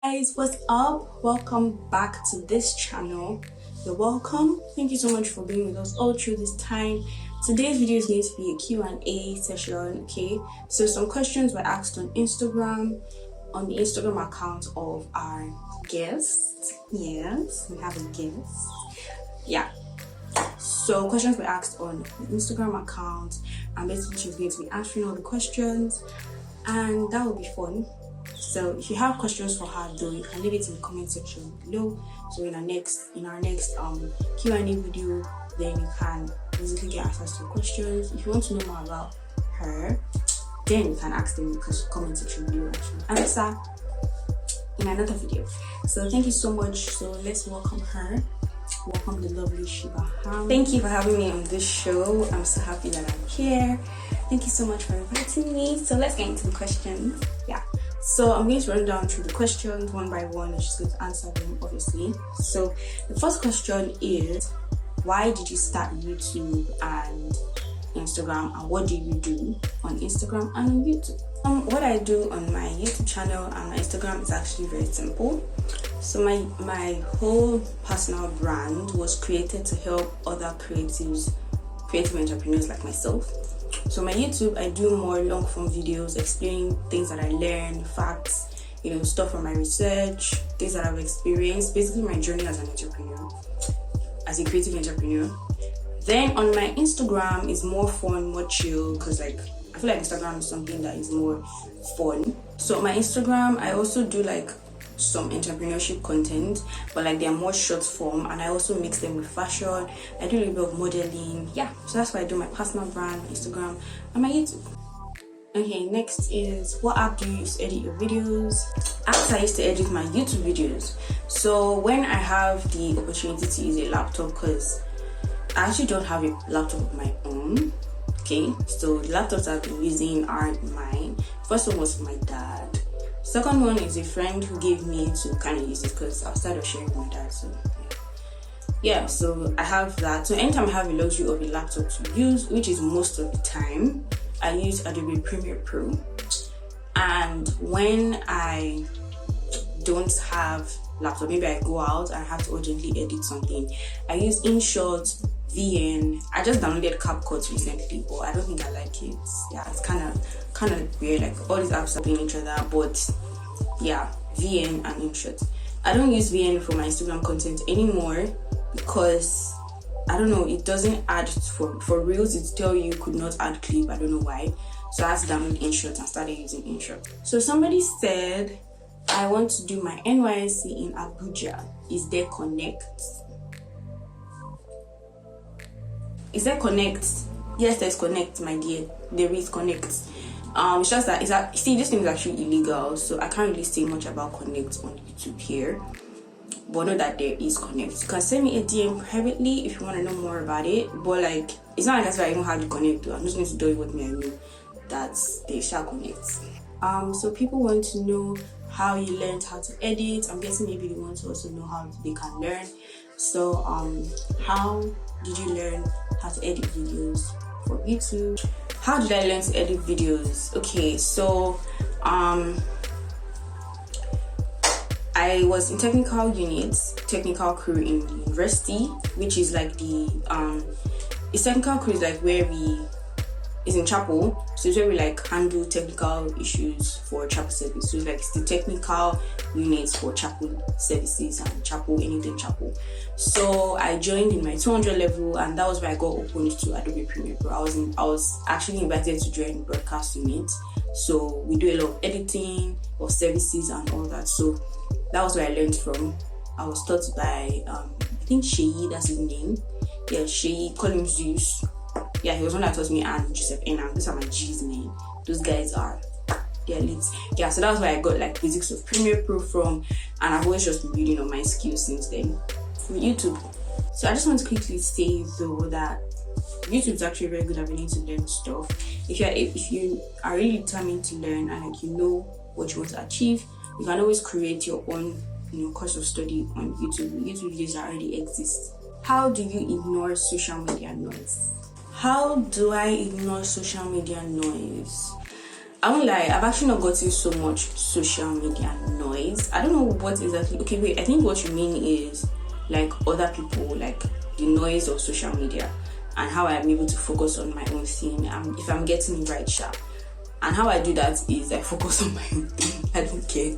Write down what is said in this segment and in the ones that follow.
Guys, what's up? Welcome back to this channel. You're welcome. Thank you so much for being with us all through this time. Today's video is going to be a Q&A session, okay? So some questions were asked on Instagram, on the Instagram account of our guest. Yes, we have a guest. Yeah. So questions were asked on the Instagram account, and basically she's going to be answering all the questions, and that will be fun. So if you have questions for her though, you can leave it in the comment section below. So in our next Q&A video, then you can basically get access to questions. If you want to know more about her, then you can ask them in the comment section below and she'll answer in another video. So thank you so much. So let's welcome her. Welcome the lovely Shiba. Thank you for having me on this show. I'm so happy that I'm here. Thank you so much for inviting me. So let's get into the questions. Yeah. So I'm going to run down through the questions one by one and she's going to answer them, obviously. So the first question is, why did you start YouTube and Instagram, and what do you do on Instagram and on YouTube? What I do on my YouTube channel and my Instagram is actually very simple. So my whole personal brand was created to help other creative entrepreneurs like myself. So my YouTube, I do more long form videos explaining things that I learn, facts, stuff from my research, things that I've experienced, basically my journey as an entrepreneur, as a creative entrepreneur. Then on my Instagram is more fun, more chill, because I feel like Instagram is something that is more fun. So on my Instagram, I also do some entrepreneurship content, but they're more short form, and I also mix them with fashion. I do a little bit of modeling. Yeah, so that's why I do my personal brand, my Instagram, and my YouTube. Okay, next is, what app do you use to edit your videos? Apps I used to edit my YouTube videos. So when I have the opportunity to use a laptop, because I actually don't have a laptop of my own. Okay, so the laptops I've been using aren't mine. First one was my dad. Second one is a friend who gave me to kind of use it because I was tired of sharing with my dad. So yeah, so I have that. So anytime I have a luxury of a laptop to use, which is most of the time, I use Adobe Premiere Pro. And when I don't have laptop, maybe I go out and I have to urgently edit something, I use InShot, VN. I just downloaded CapCut recently, but I don't think I like it. Yeah, it's kind of weird. All these apps are playing each other, but yeah, VN and InShot. I don't use VN for my Instagram content anymore because I don't know, it doesn't add for reels. It tell you could not add clip. I don't know why. So I had to download InShot and started using InShot. So somebody said, I want to do my NYSC in Abuja. Is there Connect? Is there Connect? Yes, there's Connect, my dear. There is Connect. It's just that this thing is actually illegal, so I can't really say much about Connect on YouTube here. But know that there is Connect. You can send me a DM privately if you want to know more about it. But it's not that's why I know how to connect. I'm just going to tell you what I know. That they shall connect. So people want to know how you learned how to edit. I'm guessing maybe they want to also know how they can learn. So how did you learn how to edit videos for YouTube? How did I learn to edit videos? Okay, so I was in technical crew in university, which is technical crew is where it's in chapel, so it's where we handle technical issues for chapel service. So it's the technical units for chapel services and anything chapel. So I joined in my 200 level, and that was where I got opened to Adobe Premiere Pro. I was actually invited to join broadcast unit, so we do a lot of editing of services and all that. So that was where I learned from. I was taught by I think Sheyi, that's his name. Yeah, Sheyi, call him Zeus. Yeah, he was one that taught me, and qanda. These are my G's, man. Those guys they're lit. Yeah, so that was where I got basics of Premiere Pro from, and I've always just been building on my skills since then. From YouTube. So I just want to quickly say though that YouTube is actually a very good avenue to learn stuff. If you are really determined to learn and you know what you want to achieve, you can always create your own course of study on YouTube. YouTube videos that already exist. How do you ignore social media noise? How do I ignore social media noise? I won't lie, I've actually not gotten so much social media noise. noise. I don't know what exactly. Okay, wait. I think what you mean is like other people, like the noise of social media, and how I'm able to focus on my own thing. If I'm getting it right, sharp. And how I do that is I focus on my own thing. I don't care.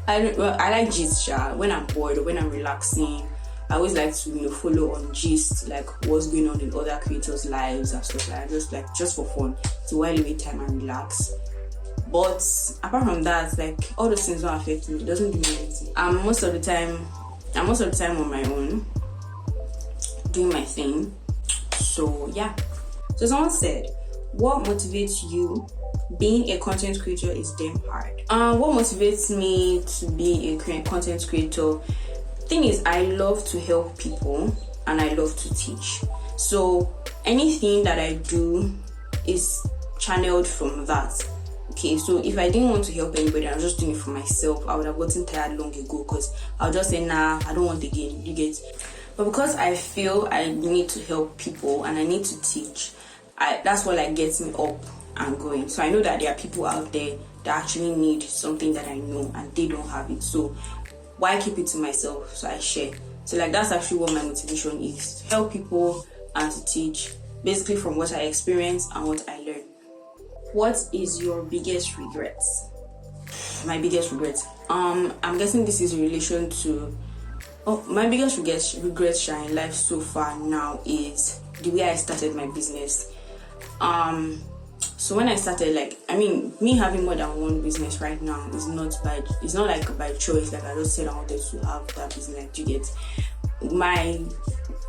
I like gist, when I'm bored or when I'm relaxing. I always like to follow on gist, like what's going on in other creators' lives and stuff like that. Just for fun, to while away time and relax. But apart from that, like all those things don't affect me. It doesn't do me anything. I'm most of the time on my own, doing my thing. So yeah. So someone said, what motivates you? Being a content creator is damn hard. What motivates me to be a content creator? Thing is, I love to help people and I love to teach. So anything that I do is channeled from that. Okay, so if I didn't want to help anybody, I was just doing it for myself, I would have gotten tired long ago, because I'll just say, nah, I don't want again. You get? But because I feel I need to help people and I need to teach, that's what like gets me up and going. So I know that there are people out there that actually need something that I know and they don't have it. So why keep it to myself? So I share. So like that's actually what my motivation is: to help people and to teach, basically from what I experience and what I learn. What is your biggest regret? My biggest regret. I'm guessing this is in relation to. My biggest regret in life so far now is the way I started my business. So when I started, me having more than one business right now is not like by choice. Like I just said I wanted to have that business. Like, you get? My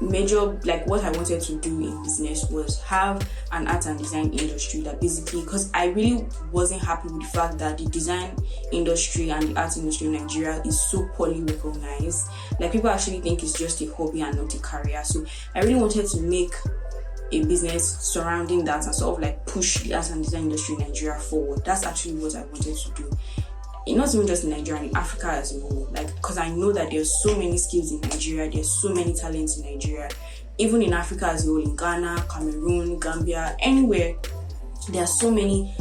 major, like what I wanted to do in business was have an art and design industry that basically, because I really wasn't happy with the fact that the design industry and the art industry in Nigeria is so poorly recognized. Like people actually think it's just a hobby and not a career. So I really wanted to make a business surrounding that and sort of like push the art and design industry in Nigeria forward. That's actually what I wanted to do. Not even just in Nigeria, in Africa as a whole. Like, because I know that there's so many skills in Nigeria, there's so many talents in Nigeria, even in Africa as a whole, in Ghana, Cameroon, Gambia, anywhere. There are so many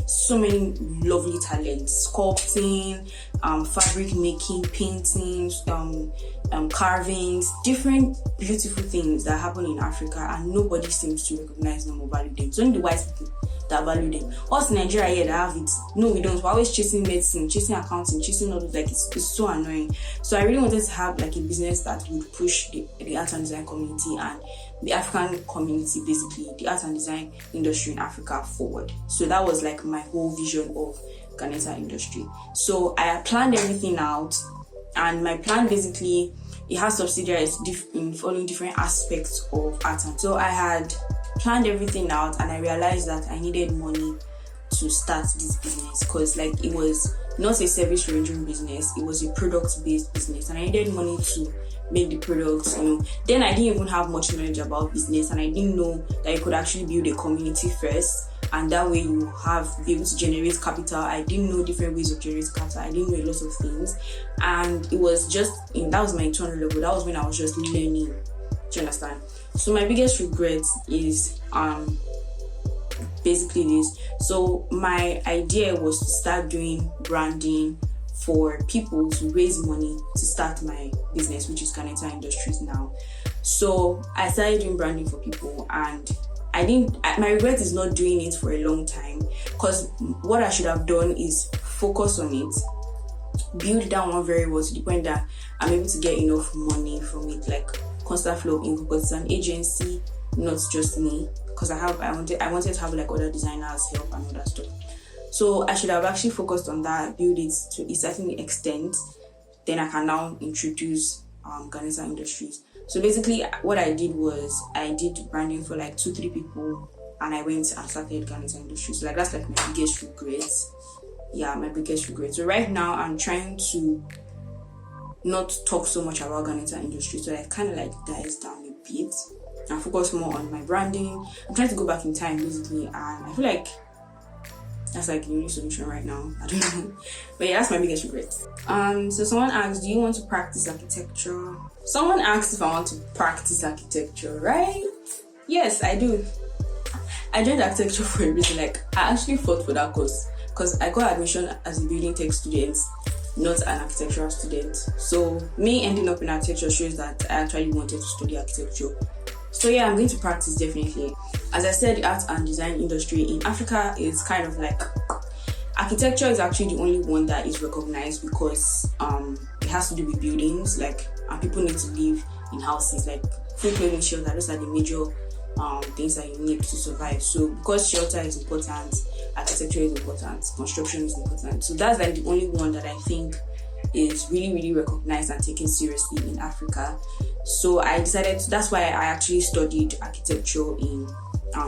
lovely talents: sculpting, fabric making, paintings, carvings, different beautiful things that happen in Africa, and nobody seems to recognize them or value them. It's only the white people that value them. Us in Nigeria here that have it, no, we don't. We're always chasing medicine, chasing accounting, chasing all those. Like it's so annoying. So I really wanted to have like a business that would push the art and design community and the African community, basically the art and design industry in Africa forward. So that was like my whole vision of Ghaneta industry. So I planned everything out, and my plan basically, it has subsidiaries in following different aspects of art. And so I had planned everything out, and I realized that I needed money to start this business, because like it was not a service rendering business, it was a product based business, and I needed money to make the products. Then I didn't even have much knowledge about business, and I didn't know that you could actually build a community first, and that way you be able to generate capital. I didn't know different ways of generating capital. I didn't know a lot of things, and it was just that was my internal level. That was when I was just learning. Do you understand? So my biggest regret is basically this. So my idea was to start doing branding for people to raise money to start my business, which is Ghaneta Industries now. So I started doing branding for people, and my regret is not doing it for a long time, because what I should have done is focus on it, build that one very well to the point that I'm able to get enough money from it, like constant flow of income, because it's an agency, not just me, because I wanted to have like other designers help and all that stuff. So I should have actually focused on that, build it to a certain extent, then I can now introduce Ghaneta Industries. So basically what I did was I did branding for like 2-3 people, and I went and started Ghaneta Industries. So like that's like my biggest regret. Yeah, my biggest regret. So right now I'm trying to not talk so much about Ghaneta Industries, so I kind of like dies down a bit and focus more on my branding. I'm trying to go back in time basically, and I feel like that's like the only solution right now. I don't know, but yeah, that's my biggest regret. So someone asked, do you want to practice architecture? Someone asked if I want to practice architecture, right? Yes, I do. I joined architecture for a reason. Like I actually fought for that course, because I got admission as a building tech student, not an architectural student. So me ending up in architecture shows that I actually wanted to study architecture. So yeah, I'm going to practice definitely. As I said, the art and design industry in Africa is kind of like, architecture is actually the only one that is recognized because it has to do with buildings, like, and people need to live in houses, like food, clothing, shelter. Those are the major things that you need to survive. So because shelter is important, architecture is important, construction is important. So that's like the only one that I think is really, really recognized and taken seriously in Africa. So I decided that's why I actually studied architecture in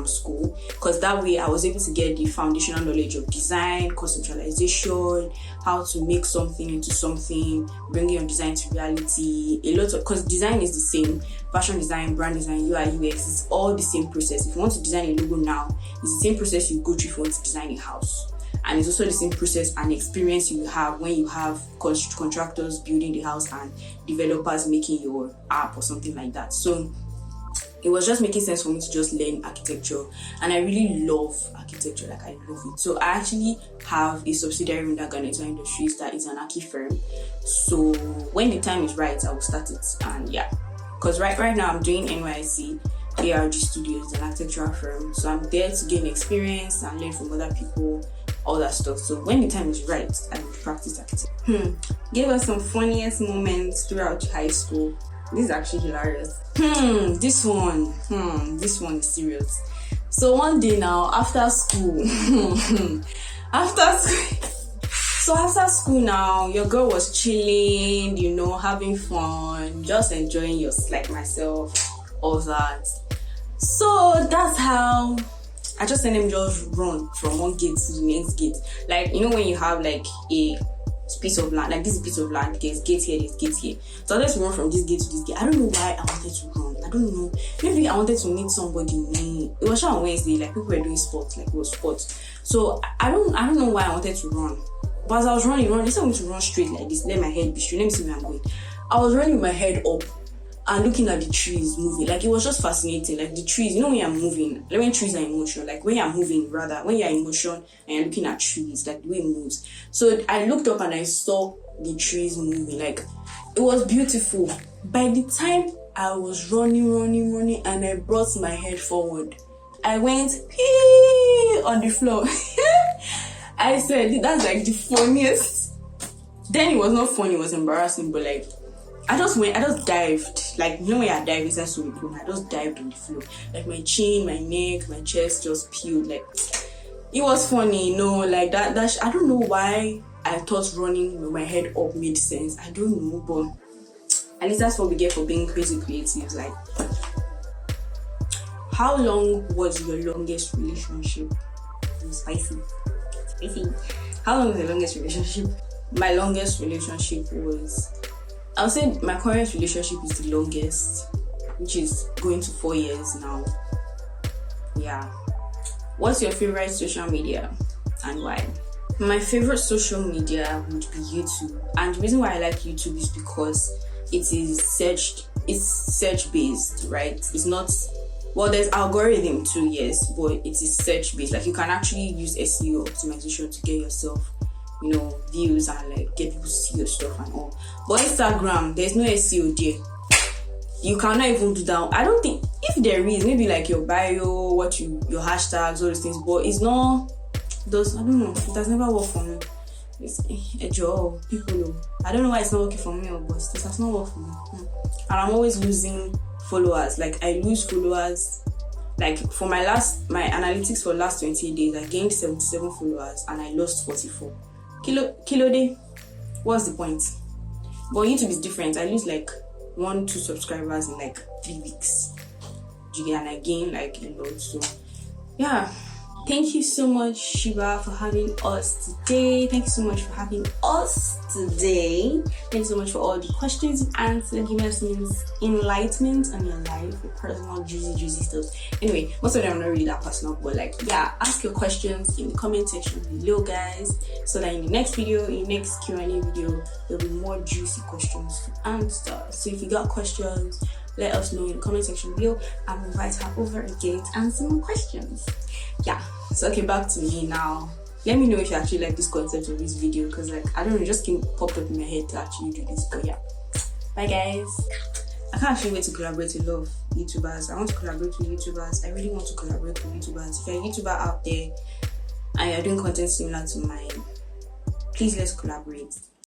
school, because that way I was able to get the foundational knowledge of design, conceptualization, how to make something into something, bringing your design to reality. A lot of, because design is the same, fashion design, brand design, UI, UX is all the same process. If you want to design a logo now, it's the same process you go through if you want to design a house. And it's also the same process and experience you have when you have contractors building the house and developers making your app or something like that. So it was just making sense for me to just learn architecture, and I really love architecture, like I love it. So I actually have a subsidiary in that Ghana Industries that is an archi firm. So when the time is right, I will start it. And yeah, because right now I'm doing NYC ARG Studios, an architectural firm. So I'm there to gain experience and learn from other people, all that stuff. So when the time is right, I will practice architecture. Gave us some funniest moments throughout high school. This is actually hilarious. This one is serious. So one day now, after school, after school now, your girl was chilling, having fun, just enjoying like myself, all that. So that's how I just let them just run from one gate to the next gate. Like, when you have like a piece of land, like this piece of land, there's gate here, there's gate here. So I wanted to run from this gate to this gate. I don't know why I wanted to run. I don't know. Maybe I wanted to meet somebody new. It was on Wednesday, like people were doing sports, like it was sports. So I don't know why I wanted to run. But as I was running, they said me to run straight like this. Let my head be straight. Let me see where I'm going. I was running with my head up and looking at the trees moving. Like it was just fascinating. Like the trees, when you're moving, like when trees are in motion, like when you're moving rather, when you're in motion and you're looking at trees, like the way it moves. So I looked up and I saw the trees moving. Like it was beautiful. By the time I was running and I brought my head forward, I went pee on the floor. I said, that's like the funniest. Then it was not funny, it was embarrassing, but like I just dived. Like, when I dive inside swimming pool, I just dived on the floor. Like my chin, my neck, my chest just peeled. Like, it was funny, like that I don't know why I thought running with my head up made sense. I don't know, but at least that's what we get for being crazy creative. Like, how long was your longest relationship? Spicy. How long was your longest relationship? My longest relationship was, I would say my current relationship is the longest, which is going to 4 years now. Yeah. What's your favorite social media and why? My favorite social media would be YouTube. And the reason why I like YouTube is because it's search based, right? It's not, well, there's algorithm too, yes, but it is search based. Like you can actually use SEO optimization to get yourself views and like get people to see your stuff and all. But Instagram, there's no SEO there. You cannot even do that. I don't think, if there is, maybe like your bio, your hashtags, all those things, but it's not those. I don't know. It has never worked for me. It's a job. People know. I don't know why it's not working for me, but it has not worked for me. And I'm always losing followers. Like I lose followers. Like for my analytics for last 28 days, I gained 77 followers and I lost 44. Kilo day. What's the point? But YouTube is different. I lose like 1-2 subscribers in like 3 weeks. And I gain like a lot. So yeah. Thank you so much, Shiva, for having us today. Thank you so much for having us today. Thank you so much for all the questions you answered, giving us some enlightenment on your life, your personal juicy stuff. Anyway, most of them are not really that personal, but like, yeah, ask your questions in the comment section below, guys, so that in the next video, in the next Q&A video, there'll be more juicy questions to answer. So if you got questions, let us know in the comment section below. I'll invite her over again to answer more questions. Yeah, so okay, back to me now. let me know if you actually like this concept of this video, because like I don't know, it just popped up in my head to actually do this. But yeah, bye guys. I can't actually wait to collaborate with a lot of YouTubers. I want to collaborate with YouTubers. I really want to collaborate with YouTubers. If you're a YouTuber out there and you're doing content similar to mine, please let's collaborate.